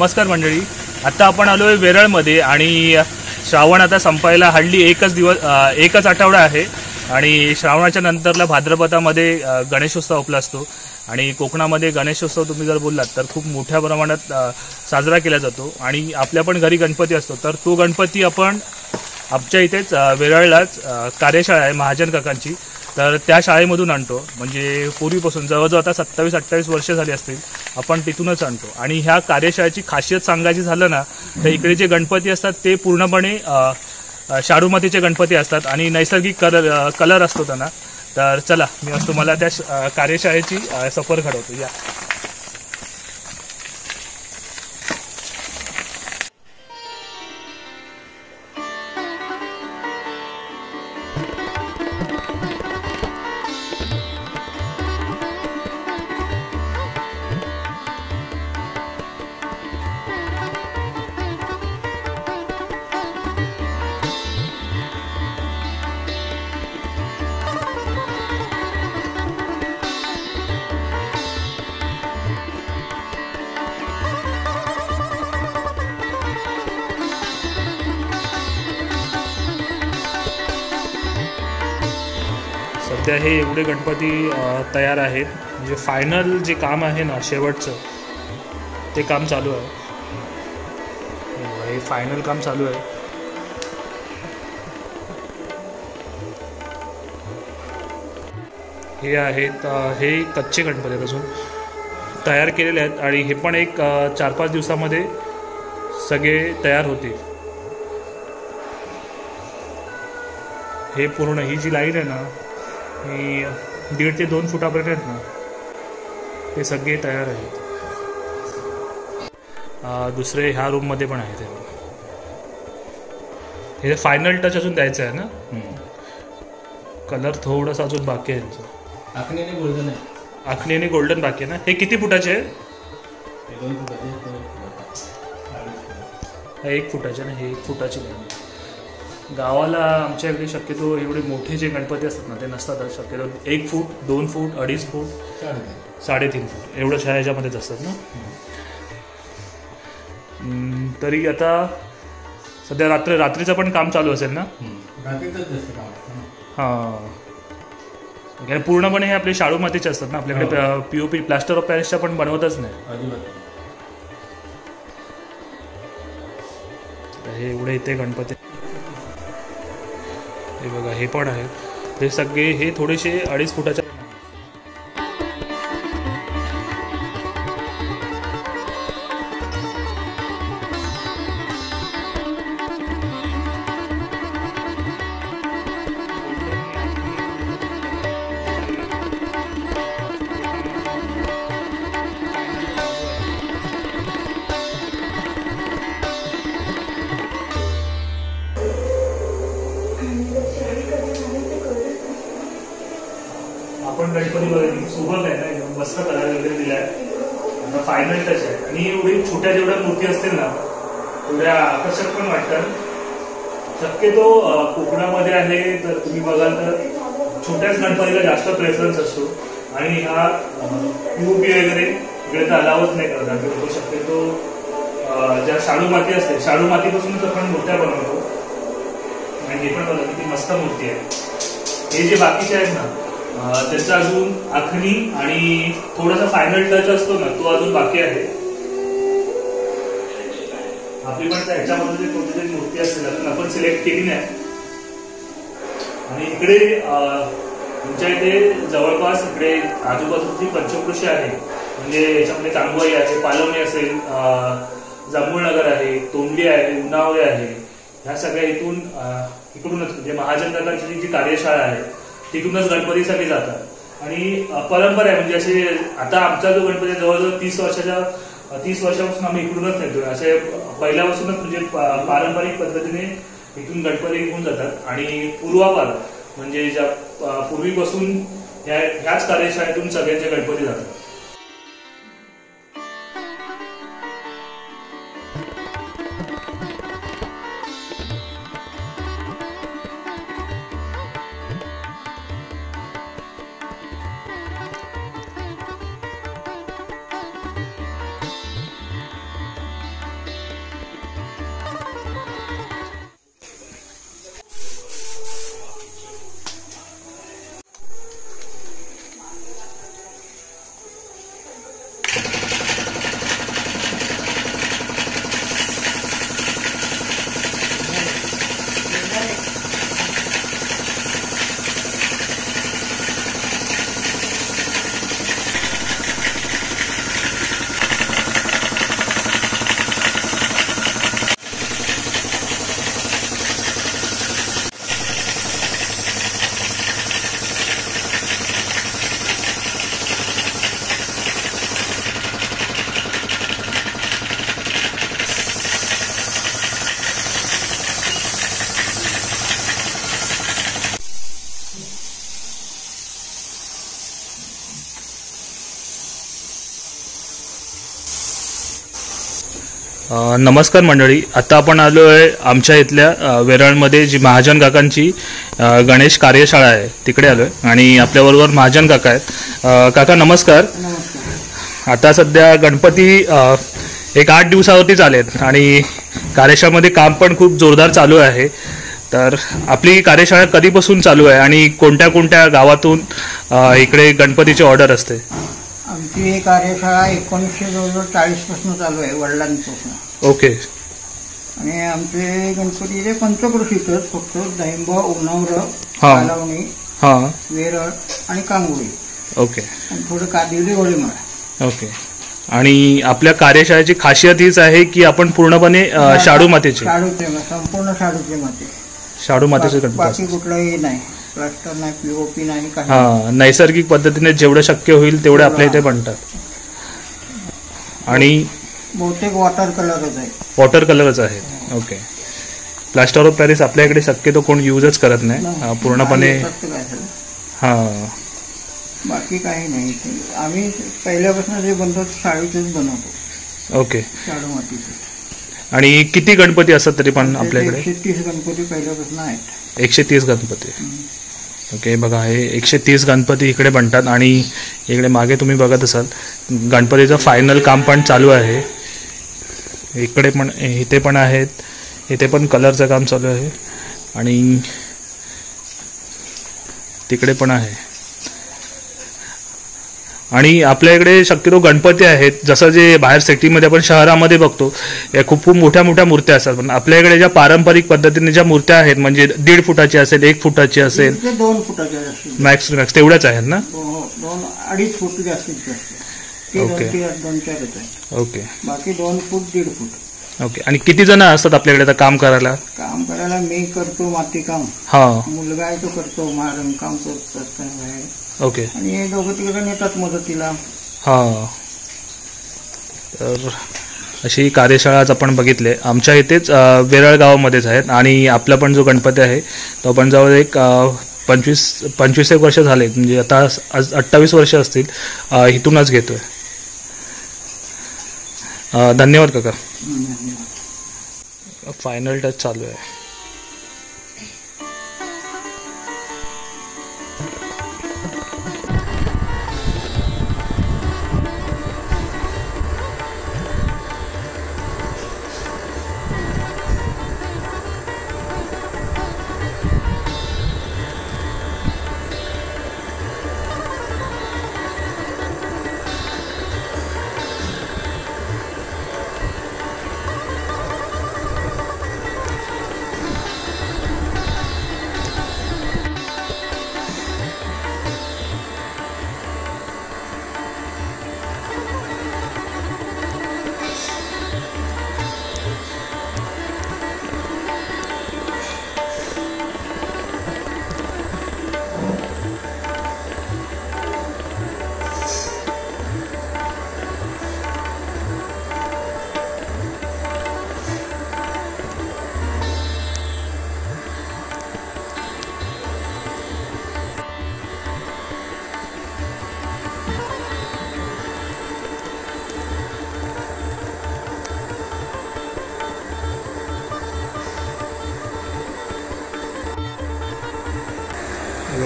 नमस्कार मंडळी. आता आपण आलो आहे वेरळमध्ये आणि श्रावण आता संपायला हल्ली एकच आठवडा आहे आणि श्रावणाच्या नंतरला भाद्रपदामध्ये गणेशोत्सव आपला असतो आणि कोकणामध्ये गणेशोत्सव तुम्ही जर बोललात तर खूप मोठ्या प्रमाणात साजरा केला जातो आणि आपल्या पण घरी गणपती असतो. तर तो गणपती आपण आमच्या इथेच वेरळलाच कार्यशाळा आहे महाजन काकांची, तर त्या शाळेमधून आणतो. म्हणजे पूर्वीपासून जवळजवळ आता 27-28 वर्ष झाली असतील आपण तिथूनच आणतो. आणि ह्या कार्यशाळेची खासियत सांगायची झालं ना तर इकडे जे गणपती असतात ते पूर्णपणे शाडू मातीचे गणपती असतात आणि नैसर्गिक कलर असतो त्यांना. तर चला मी आज तुम्हाला त्या कार्यशाळेची सफर घडवतो. या सध्या हे एवढे गणपती तयार आहेत. म्हणजे फायनल जे काम आहे ना शेवटचं ते काम चालू आहे. हे फायनल काम चालू आहे. हे आहेत हे कच्चे गणपती आहेत, अजून तयार केलेले आहेत आणि हे पण एक 4-5 दिवसामध्ये सगळे तयार होतील. हे पूर्ण ही जी लाईन आहे ना ही 1.5 ते 2 फुटापर्यंत आहेत ना, ते सगळे तयार आहेत. दुसरे ह्या रूममध्ये पण आहेत. हे फायनल टच अजून द्यायचं आहे ना. कलर थोडंसं अजून बाकी आहे. आखणी आणि गोल्डन आहे. आखणी आणि गोल्डन बाकी आहे ना. हे किती फुटाचे आहे? 2 फुटाचे. 1 फुटाचे ना. हे 1 फुटाचे नाही. गावाला आमच्या इकडे शक्यतो एवढे मोठे जे गणपती असतात ना ते नसतात. शक्यतो 1 फूट, 2 फूट, 2.5 फूट, 3.5 फूट एवढं ह्याच्यामध्येच असतात ना. तरी आता सध्या रात्रीचं पण काम चालू असेल ना. हां, पूर्णपणे हे आपले शाडू मातीचे असतात ना. आपल्याकडे POP प्लास्टर ऑफ पॅरिसच्या पण बनवतच नाही. हे एवढे इथे गणपती हे बघा. हे पण आहेत. हे सगळे हे थोडेसे 2.5 फुटाच्या. आपण गणपती वगैरे सोबत आहे ना, मस्त कलर वगैरे दिला आहे. आता फायनल टच आहे आणि एवढी छोट्या जेवढ्या मूर्ती असतील ना तेवढ्या आकर्षक पण वाटतात. शक्यतो कोकणामध्ये आहे तर तुम्ही बघाल तर छोट्याच गणपतीला जास्त प्रेफरन्स असतो आणि हा POP वगैरे इकडे तर अलावच नाही करतात लोक. शक्यतो ज्या शाडू माती असते शाडू मातीपासूनच आपण मूर्त्या बनवतो. आणि हे पण बघा किती मस्त मूर्ती आहे. हे जे बाकीचे आहेत ना त्याचा अजून आखणी आणि थोडासा फायनल टच असतो ना तो अजून बाकी आहे. आपली पण ह्याच्यामध्ये कोणतीतरी मूर्ती असेल अजून आपण सिलेक्ट केली नाही. आणि इकडे तुमच्या इथे जवळपास इकडे आजूबाजूची पंचक्रोशी आहे. म्हणजे याच्यामध्ये चांगवाई आहे, पालवणी असेल, जांभूळनगर आहे, तोंडली आहे, उन्हावळे आहे. ह्या सगळ्या इकडूनच म्हणजे महाजन काकांची जी कार्यशाळा आहे तिथूनच गणपतीसाठी जातात. आणि परंपरा आहे म्हणजे असे आता आमचा जो गणपती जवळजवळ 30 वर्षापासून आम्ही इकडूनच नेतोय. असे पहिल्यापासूनच म्हणजे पारंपरिक पद्धतीने इथून गणपती घेऊन जातात. आणि पूर्वापार म्हणजे ज्या पूर्वीपासून ह्याच कार्यशाळेतून सगळ्यांचे गणपती जातात. नमस्कार मंडळी. आता आपण आलो आहे आमच्या इथल्या वेरळमध्ये जी महाजन काकांची गणेश कार्यशाळा आहे तिकडे आलो आहे आणि आपल्याबरोबर महाजन काका आहेत. काका नमस्कार. आता सध्या गणपती एक 8 दिवसावरतीच आलेत आणि कार्यशाळेमध्ये काम पण खूप जोरदार चालू आहे. तर आपली कार्यशाळा कधीपासून चालू आहे आणि कोणत्या कोणत्या गावातून इकडे गणपतीची ऑर्डर असते? आमची ही कार्यशाळा 1940 पासून चालू आहे, वडिलांपासून. ओके. आणि आमचे गणपती पंचक्रोशीतच फक्त दहिंबा, उन्हावर, हा. कालावणी, हां. वेरळ आणि कांगोळी ओके. आणि थोडं कादिवली, होळीमाळ. ओके. आणि आपल्या कार्यशाळेची खासियत हीच आहे की आपण पूर्णपणे शाडू मातीचे संपूर्ण शाडूचे माती, शाडू मातीचे गणपती बाकी कुठलंही नाही, प्लास्टर नाही, पीओपी नाही, काही. हा, नैसर्गिक पद्धतीने जेवढं शक्य होईल तेवढे आपल्या इथे बनतात. आणि बहुतेक वॉटर कलरच आहे. वॉटर कलरच आहे. ओके. प्लास्टर ऑफ पॅरिस आपल्या इकडे शक्यतो कोण यूजच करत नाही पूर्णपणे. हा, बाकी काही नाही. आम्ही पहिल्यापासून जे बनवतो शाडूचेच बनवतो. ओके. शाडू मातीचे. आणि किती गणपती असतात तरी पण आपल्याकडे? 130 गणपती पहिल्यापासून आहेत. 130 गणपती. ओके. बघा, हे 130 गणपती इकडे बनतात आणि इकडे मागे तुम्ही बघत असाल गणपतीचं फायनल काम पण चालू आहे. इकडे पण, इथे पण आहेत, इथे पण कलरचं काम चालू आहे आणि तिकडे पण आहे. आणि आपल्या इकडे शक्यतो गणपती आहेत, जसं जे बाहेर सिटीमध्ये आपण शहरामध्ये बघतो या खूप खूप मोठ्या मोठ्या मूर्त्या असतात, पण आपल्या इकडे ज्या पारंपरिक पद्धतीने ज्या मूर्त्या आहेत म्हणजे 1.5 फुटाची असेल, 1 फुटाची असेल, 2 फुटाच्या असतील, मॅक्स टू मॅक्स तेवढ्याच आहेत ना? 2-2.5 फूट जास्तीत जास्त. ओके. 2-4 आहे. ओके. बाकी 2 फूट 1.5 फूट. ओके. आणि किती जण असतात आपल्याकडे आता काम करायला? काम करायला मी करतो माती काम. हा. मुलगा आहे तो करतो, रंगकाम करतो. ओके. आणि हे दोघं तिघं येतात मदतीला. हा. तर अशी कार्यशाळा आज आपण बघितले आमच्या इथेच वेरळ गावामध्येच आहेत. आणि आपला पण जो गणपती आहे तो आपण जवळ एक 25 वर्ष झाले, म्हणजे आता 28 वर्ष असतील इथूनच घेतोय. धन्यवाद काका. फायनल टच चालू आहे.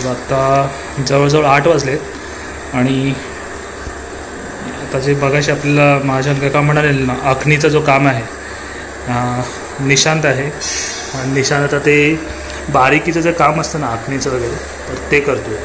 आता जवळजवळ 8 वाजलेत आणि आता जे बघायचे आपल्याला महाजन काका म्हणाले ना, आखणीचा जो काम आहे निशांत आहे. निशांत आता ते बारीकीचं जे काम असतं ना आखणीचं वगैरे, तर ते करतोय.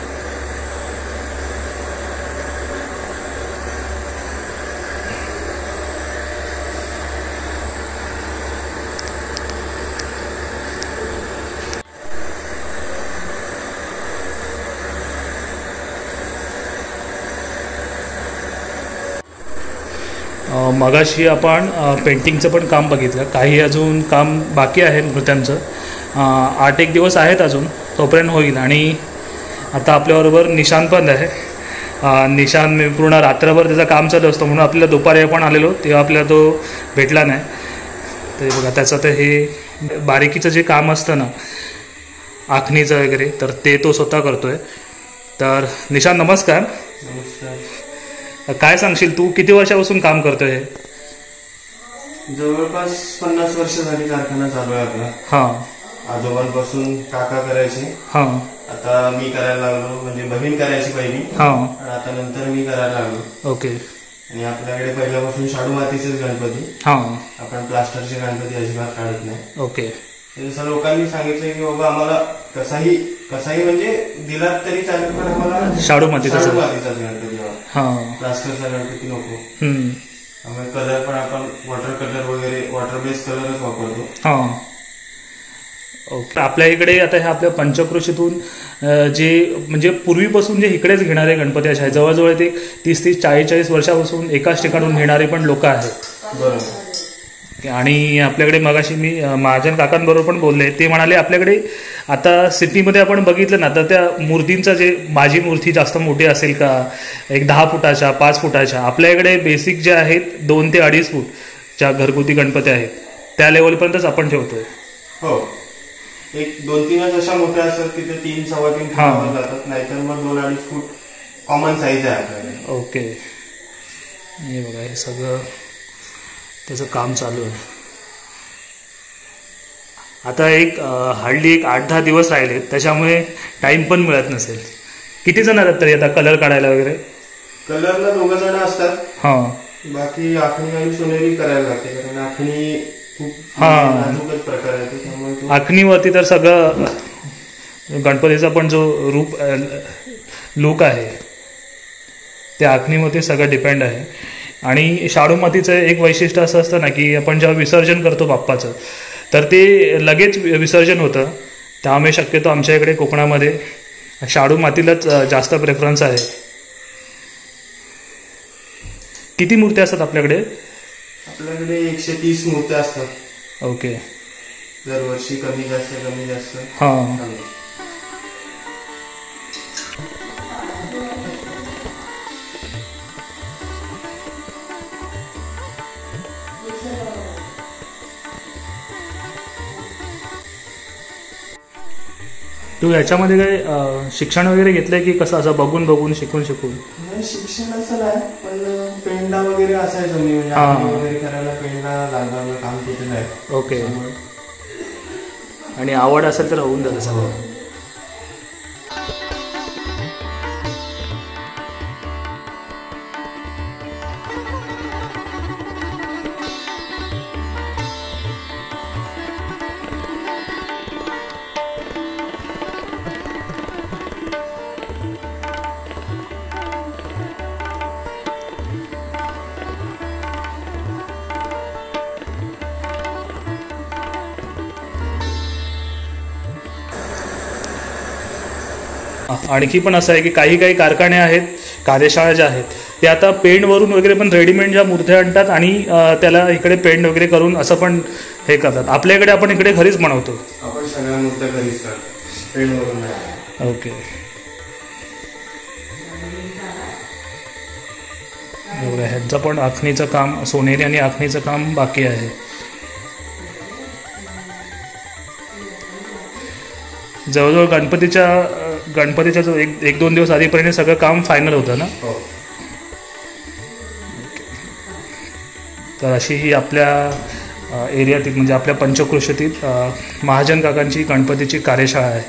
मगाशी आपण पेंटिंगचं पण काम बघितलं, काही अजून काम बाकी आहे मूर्त्यांचं. 8-1 दिवस आहेत अजून, तोपर्यंत होईल. आणि आता आपल्याबरोबर निशांत पण आहे. निशांत पूर्ण रात्रभर त्याचं काम चालू असतं, म्हणून आपल्याला दुपारी आपण आलेलो तेव्हा आपल्याला तो भेटला नाही. तर बघा त्याचं तर हे बारीकीचं जे काम असतं ना आखणीचं वगैरे, तर ते तो स्वतः करतोय. तर निशांत नमस्कार. नमस्कार. काय सांगशील, तू किती वर्षापासून काम करतोय हे? जवळपास 50 वर्ष झाली कारखाना चालू आहे आपला. हां आजोबांपासून काका करायचे, हां आता मी करायला लागलो, म्हणजे बहीण करायची पहिली, हां आणि आता नंतर मी करायला लागलो. ओके. आणि आपल्याकडे पहिल्यापासून शाडू मातीचेच गणपती, हां आपण प्लास्टरचे गणपती अजिबात काढत नाही. ओके. जसं लोकांनी सांगितलं की बाबा आम्हाला कसाही म्हणजे दिलात तरी चालेल, पण आम्हाला शाडू मातीचाच मातीचाच गणपती हवा, हां प्लास्टरचा गणपती नको. हम्म. त्यामुळे कलर पण आपण वॉटर कलर वगैरे वॉटर बेस्ड कलरच वापरतो. हां ओके. आपल्या इकडे आता ह्या आपल्या पंचक्रोशीतून जे म्हणजे पूर्वीपासून जे इकडेच घेणारे गणपती असे आहेत, जवळजवळ ते 30-40 वर्षापासून एकाच ठिकाणून घेणारे पण लोक आहेत. बरोबर. आणि आपल्याकडे मगाशी मी महाजन काकांबरोबर पण बोलले, ते म्हणाले आपल्याकडे आता सिटीमध्ये आपण बघितलं ना तर त्या मूर्तींचं जे माझी मूर्ती जास्त मोठी असेल का, एक 10 फुटाच्या 5 फुटाच्या, आपल्याकडे बेसिक जे आहेत 2 ते 2.5 फूट ज्या घरगुती गणपती आहेत त्या लेवलपर्यंतच आपण ठेवतोय. हो, एक 2-3 अशा मोठ्या असतात की ते 3-3.25 फूट जातात, नाहीतर मग 2-2.5 फूट कॉमन साईज आहे आपल्याकडे. ओके. हे बघा हे सगळं त्याचं काम चालू आहे. आता हल्ली 8-10 दिवस राहिले, त्याच्यामुळे टाइम पण मिळत नसेल. किती जण आहेत तरी आता कलर काढायला वगैरे? कलरला 2 जण असतात, हां. बाकी आखणी आणि सोनेरी करायला लागते, कारण आखणी खूप नाजूकच प्रकार आहे, त्यामुळे आखणीवरती तर सगळं गणपतीचा पण जो लुक आहे त्या आखणीवरती सगळं डिपेंड आहे. आणि शाडू मातीचं एक वैशिष्ट्य असं असतं ना की आपण जेव्हा विसर्जन करतो बाप्पाचं तर ते लगेच विसर्जन होतं, त्यामुळे शक्यतो आमच्या इकडे कोकणामध्ये शाडू मातीलाच जास्त प्रेफरन्स आहे. किती मूर्त्या असतात आपल्याकडे? आपल्याकडे 130 मूर्त्या असतात. ओके. दरवर्षी कमी जास्त हां. तू याच्यामध्ये काय शिक्षण वगैरे घेतलंय की कसं, असं बघून शिकून? शिक्षण असं नाही, पण पेंडा वगैरे असायचं मी, म्हणजे आखणी वगैरे करायला पेंडा लागायला काम केलेलं आहे. ओके. आणि आवड असेल तर होऊन जातं सगळं. आणखी पण असं आहे की काही कारखाने आहेत, कार्यशाळा ज्या आहेत ते आता पेंटवरून वगैरे पण रेडीमेड ज्या मूर्त्या आणतात आणि त्याला इकडे पेंट वगैरे करून असं पण हे करतात. आपल्या इकडे आपण इकडे घरीच बनवतो. आपण सगळ्या मूर्त्या घरीच करतो, पेंटवरून नाही. ओके. एवढं ह्यांचं पण आखणीचं काम, सोनेरी आणि आखणीचं काम बाकी आहे. जवळजवळ गणपतीच्या जो 1-2 दिवस आधीपर्यंत सगळं काम फायनल होतं ना? हो. तर अशी ही आपल्या एरियातील म्हणजे आपल्या पंचक्रोशीतील महाजन काकांची गणपतीची कार्यशाळा आहे.